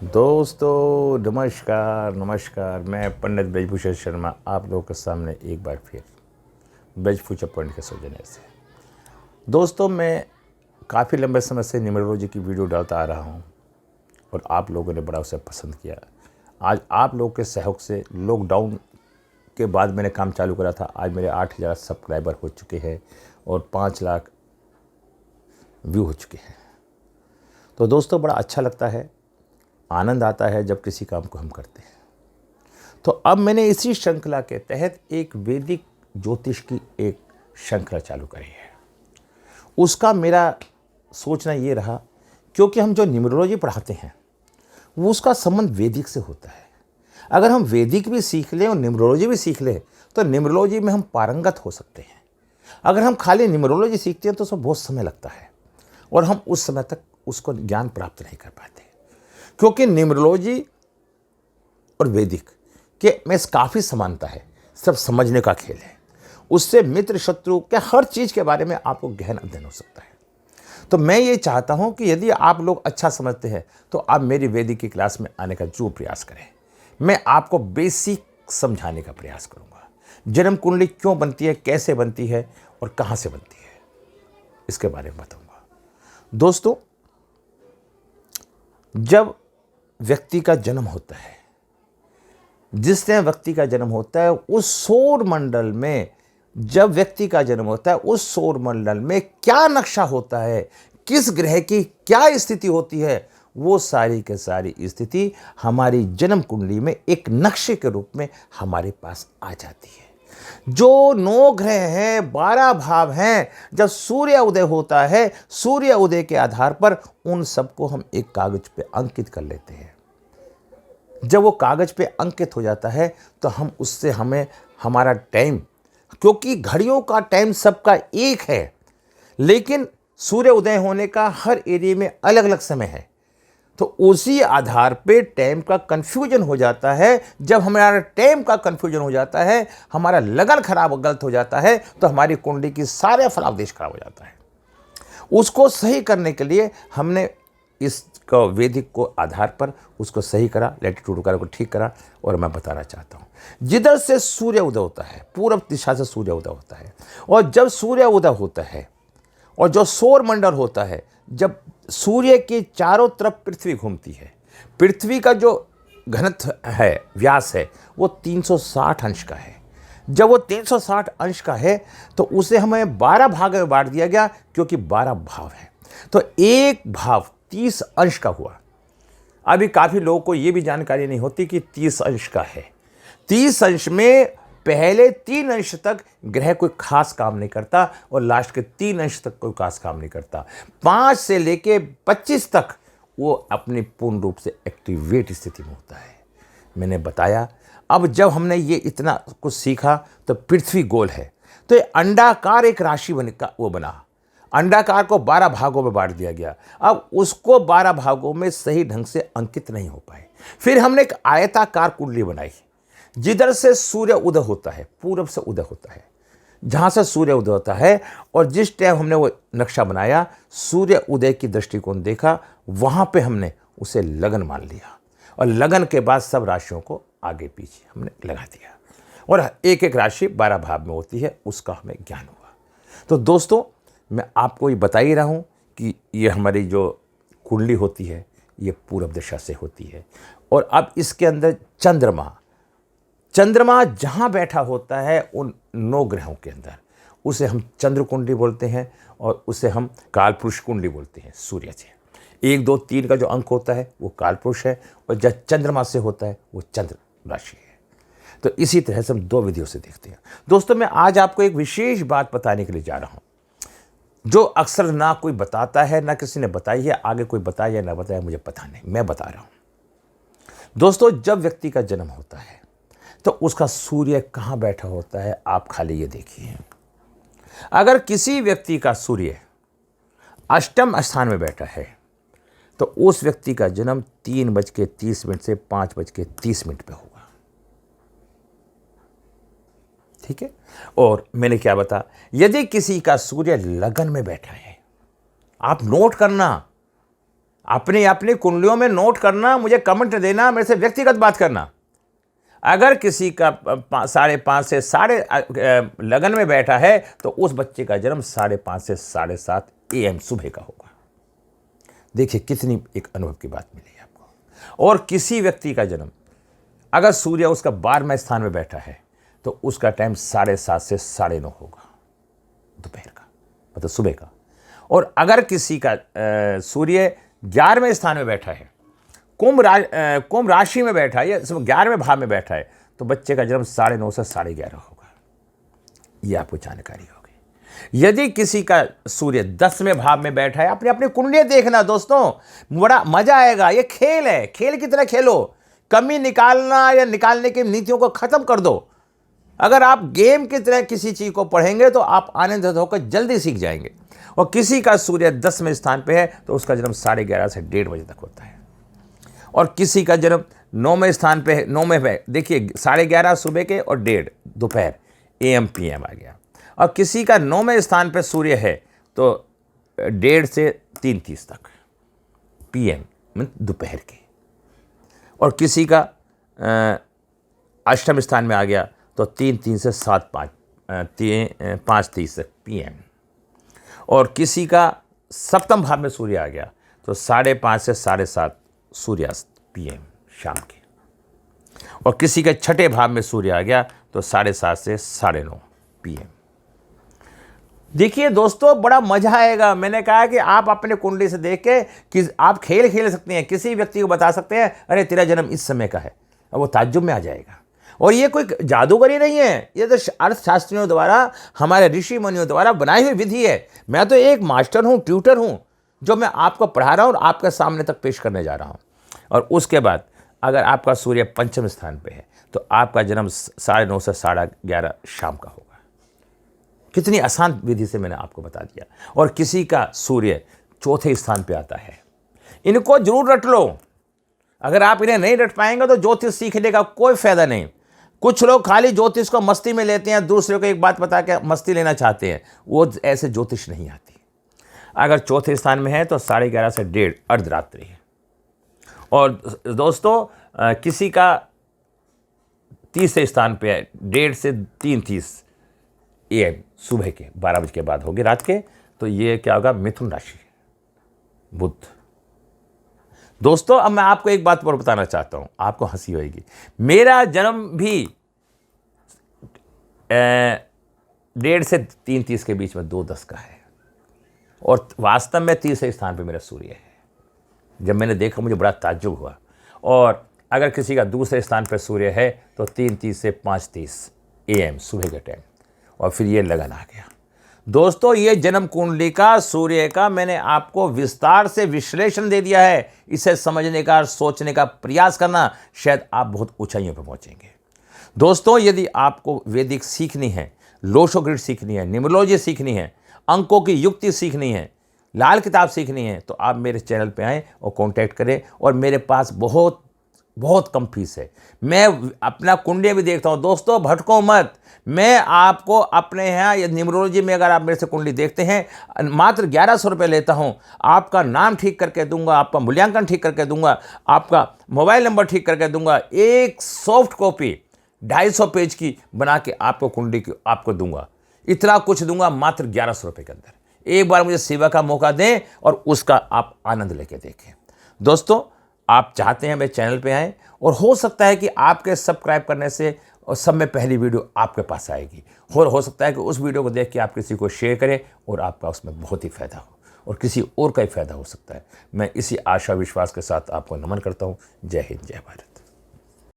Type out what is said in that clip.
दोस्तों नमस्कार नमस्कार। मैं पंडित ब्रजभूषण शर्मा आप लोगों के सामने एक बार फिर ब्रज फ्यूचर पॉइंट के सौजन्य से। दोस्तों मैं काफ़ी लंबे समय से न्यूमरोलॉजी की वीडियो डालता आ रहा हूँ और आप लोगों ने बड़ा उसे पसंद किया। आज आप लोगों के सहयोग से लॉकडाउन के बाद मैंने काम चालू करा था। आज मेरे 8,000 सब्सक्राइबर हो चुके हैं और 5 लाख व्यू हो चुके हैं। तो दोस्तों बड़ा अच्छा लगता है, आनंद आता है जब किसी काम को हम करते हैं। तो अब मैंने इसी श्रृंखला के तहत एक वैदिक ज्योतिष की एक श्रृंखला चालू करी है। उसका मेरा सोचना ये रहा, क्योंकि हम जो न्यूमरोलॉजी पढ़ाते हैं वो उसका संबंध वैदिक से होता है। अगर हम वैदिक भी सीख लें और न्यूमरोलॉजी भी सीख लें तो न्यूमरोलॉजी में हम पारंगत हो सकते हैं। अगर हम खाली न्यूमरोलॉजी सीखते हैं तो उसमें बहुत समय लगता है और हम उस समय तक उसको ज्ञान प्राप्त नहीं कर पाते, क्योंकि न्यूमरोलॉजी और वैदिक के में काफ़ी समानता है। सब समझने का खेल है। उससे मित्र शत्रु के हर चीज़ के बारे में आपको गहन अध्ययन हो सकता है। तो मैं ये चाहता हूं कि यदि आप लोग अच्छा समझते हैं तो आप मेरी वैदिक की क्लास में आने का जरूर प्रयास करें। मैं आपको बेसिक समझाने का प्रयास करूंगा। जन्म कुंडली क्यों बनती है, कैसे बनती है और कहां से बनती है, इसके बारे में बताऊंगा। दोस्तों जब व्यक्ति का जन्म होता है, जिस दिन व्यक्ति का जन्म होता है उस सौर मंडल में, जब व्यक्ति का जन्म होता है उस सौर मंडल में क्या नक्शा होता है, किस ग्रह की क्या स्थिति होती है, वो सारी के सारी स्थिति हमारी जन्म कुंडली में एक नक्शे के रूप में हमारे पास आ जाती है। जो 9 ग्रह हैं, 12 भाव हैं, जब सूर्य उदय होता है, सूर्य उदय के आधार पर उन सबको हम एक कागज पे अंकित कर लेते हैं। जब वो कागज पे अंकित हो जाता है तो हम उससे हमें हमारा टाइम, क्योंकि घड़ियों का टाइम सबका एक है, लेकिन सूर्य उदय होने का हर एरिया में अलग अलग समय है, तो उसी आधार पे टाइम का कंफ्यूजन हो जाता है। जब हमारा टाइम का कंफ्यूजन हो जाता है, हमारा लगन खराब गलत हो जाता है, तो हमारी कुंडली की सारे फलादेश खराब हो जाता है। उसको सही करने के लिए हमने इस वैदिक को आधार पर उसको सही करा, लैटिट्यूड वगैरह को ठीक करा। और मैं बताना चाहता हूं, जिधर से सूर्य उदय होता है, पूर्व दिशा से सूर्य उदय होता है, और जब सूर्य उदय होता है और जो सौर मंडल होता है, जब सूर्य के चारों तरफ पृथ्वी घूमती है, पृथ्वी का जो घनत्व है, व्यास है, वो 360 अंश का है। जब वो 360 अंश का है तो उसे हमें 12 भाग में बांट दिया गया, क्योंकि 12 भाव है तो एक भाव 30 अंश का हुआ। अभी काफ़ी लोगों को ये भी जानकारी नहीं होती कि 30 अंश का है। 30 अंश में पहले 3 अंश तक ग्रह कोई खास काम नहीं करता और लास्ट के 3 अंश तक कोई खास काम नहीं करता। 5 से लेके 25 तक वो अपनी पूर्ण रूप से एक्टिवेट स्थिति में होता है। मैंने बताया, अब जब हमने ये इतना कुछ सीखा तो पृथ्वी गोल है, तो ये अंडाकार एक राशि बना। अंडाकार को 12 भागों में बांट दिया गया। अब उसको 12 भागों में सही ढंग से अंकित नहीं हो पाए। फिर हमने एक आयताकार कुंडली बनाई, जिधर से सूर्य उदय होता है, पूरब से उदय होता है, जहां से सूर्य उदय होता है, और जिस टाइम हमने वो नक्शा बनाया, सूर्य उदय की दृष्टिकोण देखा, वहां पे हमने उसे लगन मान लिया और लगन के बाद सब राशियों को आगे पीछे हमने लगा दिया और एक एक राशि 12 भाव में होती है, उसका हमें ज्ञान हुआ। तो दोस्तों मैं आपको ये बता ही रहा हूँ कि ये हमारी जो कुंडली होती है ये पूरब दिशा से होती है। और अब इसके अंदर चंद्रमा जहाँ बैठा होता है उन 9 ग्रहों के अंदर, उसे हम चंद्र कुंडली बोलते हैं और उसे हम कालपुरुष कुंडली बोलते हैं। सूर्य से 1 2 3 का जो अंक होता है वो कालपुरुष है, और जब चंद्रमा से होता है वो चंद्र राशि है। तो इसी तरह से हम 2 विधियों से देखते हैं। दोस्तों मैं आज आपको एक विशेष बात बताने के लिए जा रहा हूँ, जो अक्सर ना कोई बताता है, ना किसी ने बताई है। आगे कोई बताया या ना बताया मुझे पता नहीं, मैं बता रहा हूं। दोस्तों जब व्यक्ति का जन्म होता है तो उसका सूर्य कहां बैठा होता है, आप खाली ये देखिए। अगर किसी व्यक्ति का सूर्य अष्टम स्थान में बैठा है तो उस व्यक्ति का जन्म 3:30 से 5:30 पे होगा। ठीक है। और मैंने क्या बता, यदि किसी का सूर्य लगन में बैठा है, आप नोट करना, अपनी अपनी कुंडलियों में नोट करना, मुझे कमेंट देना, मेरे से व्यक्तिगत बात करना। अगर किसी का 5:30 से साढ़े लगन में बैठा है तो उस बच्चे का जन्म 5:30 से 7:30 AM सुबह का होगा। देखिए कितनी एक अनुभव की बात मिली आपको। और किसी व्यक्ति का जन्म अगर सूर्य उसका 12वें स्थान में बैठा है तो उसका टाइम 7:30 से 9:30 होगा दोपहर का, मतलब सुबह का। और अगर किसी का सूर्य 11वें स्थान में बैठा है, कुंभ राशि में बैठा है या 11वें भाव में बैठा है, तो बच्चे का जन्म 9:30 से 11:30 होगा। यह आपको जानकारी होगी। यदि किसी का सूर्य 10वें भाव में बैठा है, अपनी अपनी कुंडली देखना दोस्तों, बड़ा मजा आएगा। ये खेल है, खेल की तरह खेलो। कमी निकालना या निकालने की नीतियों को खत्म कर दो। अगर आप गेम की तरह किसी चीज को पढ़ेंगे तो आप आनंदित होकर जल्दी सीख जाएंगे। और किसी का सूर्य 10वें स्थान पे है तो उसका जन्म 11:30 से 1:30 बजे तक होता है। और किसी का जन्म 9वें स्थान पे है, 9वें पे देखिए 11:30 सुबह के और 1:30 दोपहर AM PM आ गया। और किसी का 9वें स्थान पे सूर्य है तो 1:30 से 3:30 तक PM दोपहर के। और किसी का 8वें स्थान में आ गया तो 3:03 से 5:30 तक PM। और किसी का 7वें भाव में सूर्य आ गया तो 5:30 से 7:30 सूर्यास्त PM शाम के। और किसी के 6ठे भाव में सूर्य आ गया तो 7:30 से 9:30 PM। देखिए दोस्तों बड़ा मजा आएगा। मैंने कहा कि आप अपने कुंडली से देख के कि आप खेल खेल सकते हैं, किसी व्यक्ति को बता सकते हैं अरे तेरा जन्म इस समय का है, और वो ताज्जुब में आ जाएगा। और ये कोई जादूगरी नहीं है, ये तो अर्थशास्त्रियों द्वारा, हमारे ऋषि मुनियों द्वारा बनाई हुई विधि है। मैं तो एक मास्टर हूँ, ट्यूटर हूँ, जो मैं आपको पढ़ा रहा हूँ और आपके सामने तक पेश करने जा रहा हूँ। और उसके बाद अगर आपका सूर्य 5वें स्थान पे है तो आपका जन्म 9:30 से 11:30 शाम का होगा। कितनी आसान विधि से मैंने आपको बता दिया। और किसी का सूर्य 4थे स्थान पे आता है, इनको जरूर रट लो। अगर आप इन्हें नहीं रट पाएंगे तो ज्योतिष सीखने का कोई फायदा नहीं। कुछ लोग खाली ज्योतिष को मस्ती में लेते हैं, दूसरे को एक बात बता के मस्ती लेना चाहते हैं, वो ऐसे ज्योतिष नहीं आती। अगर 4थे स्थान में है तो 11:30 से 1:30 अर्धरात्रि है। और दोस्तों किसी का 30वें स्थान पे है, 1:30 से 3:30 AM सुबह के 12 बजे के बाद होगी रात के, तो ये क्या होगा, मिथुन राशि, बुध। दोस्तों अब मैं आपको एक बात और बताना चाहता हूं, आपको हंसी होगी। मेरा जन्म भी 1:30 से 3:30 के बीच में 2:10 का है। और वास्तव में 30वें स्थान पे मेरा सूर्य है। जब मैंने देखा मुझे बड़ा ताज्जुब हुआ। और अगर किसी का दूसरे स्थान पर सूर्य है तो 3:30 से 5:30 AM सुबह के टाइम। और फिर ये लगन आ गया। दोस्तों ये जन्म कुंडली का, सूर्य का मैंने आपको विस्तार से विश्लेषण दे दिया है। इसे समझने का, सोचने का प्रयास करना, शायद आप बहुत ऊंचाइयों पर पहुंचेंगे। दोस्तों यदि आपको वैदिक सीखनी है, लोशोग्रिड सीखनी है, न्यूमरोलॉजी सीखनी है, अंकों की युक्ति सीखनी है, लाल किताब सीखनी है, तो आप मेरे चैनल पे आएँ और कांटेक्ट करें। और मेरे पास बहुत बहुत कम फीस है। मैं अपना कुंडली भी देखता हूँ। दोस्तों भटको मत, मैं आपको अपने यहाँ या न्यूमरोलॉजी में अगर आप मेरे से कुंडली देखते हैं मात्र 1100 रुपये लेता हूँ। आपका नाम ठीक करके दूंगा, आपका मूल्यांकन ठीक करके दूंगा, आपका मोबाइल नंबर ठीक करके दूंगा, एक सॉफ्ट कॉपी 250 पेज की बना के आपको कुंडली की आपको दूंगा। इतना कुछ दूंगा मात्र 1100 रुपये के अंदर। एक बार मुझे सेवा का मौका दें और उसका आप आनंद लेके देखें। दोस्तों आप चाहते हैं मेरे चैनल पे आएँ, और हो सकता है कि आपके सब्सक्राइब करने से और सब में पहली वीडियो आपके पास आएगी। और हो सकता है कि उस वीडियो को देख के आप किसी को शेयर करें और आपका उसमें बहुत ही फ़ायदा हो और किसी और का ही फ़ायदा हो सकता है। मैं इसी आशा विश्वास के साथ आपको नमन करता हूँ। जय हिंद, जय भारत।